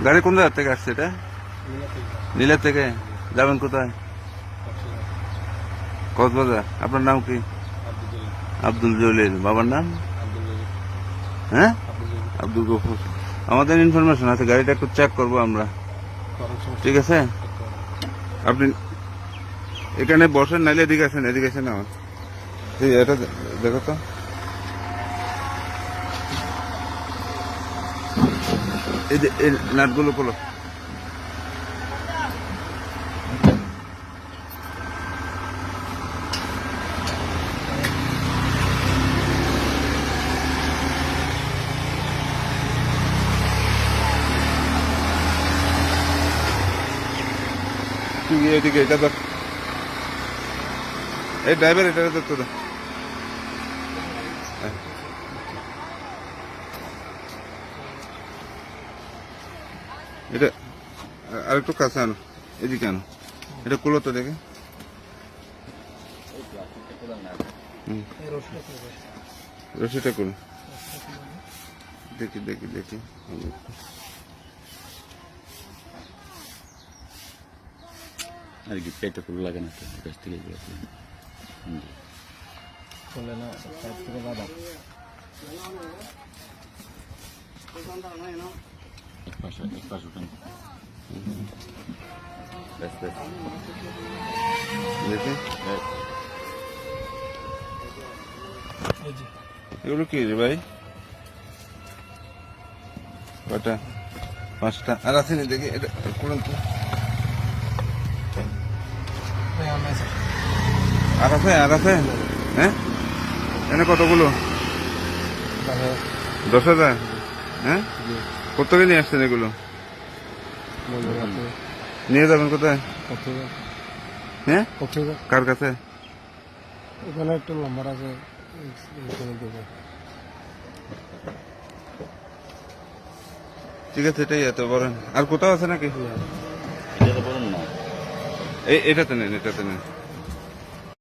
গাড়ি কোন জায়গা থেকে আসছে এটা? নীলা থেকে। যাবেন কোথায়? কক্সবাজার। আপনার নাম কি? আব্দুল জলিল। বাবার নাম? হ্যাঁ, আব্দুল গফুর। আমাদের ইনফরমেশন আছে, গাড়িটা একটু চেক করবো আমরা, ঠিক আছে? আপনি এখানে বসেন, নাইলে এদিকে আসেন, এদিকে আসেন। আমার এটা দেখো তো, এই যে এই নাটগুলো খোলো। তুই এদিকে এটা দেখ, এই ড্রাইভার এটা দেখতে দে। এটা আরেকটু কাছে আনো, এদিকে আনো, এটা খুলো তো দেখে। রশিটা খুলো, দেখি দেখি দেখি। আর কি পেটে খুলে লাগে না তো, কাছ থেকে চলে না সাইড থেকে বাবা এক পাশে উঠান। দেখি এই যে এগুলো কি রে ভাই? কটা? 5টা। আর আছে না দেখি, এটা করুন তো। আর আছে, আর আছে। হ্যাঁ, এনে কতগুলো? 10,000। হ্যাঁ, কত থেকে নিয়ে আসছেন এগুলো? নিয়ে যাবেন কোথায়? হ্যাঁ, কার কাছে? ওখানে একটা নাম্বার আছে, দেবে। ঠিক আছে, এটাই এত বলেন। আর কোথাও আছে নাকি? এটা তো বলুন না। এটাতে নেন, এটাতে নেন।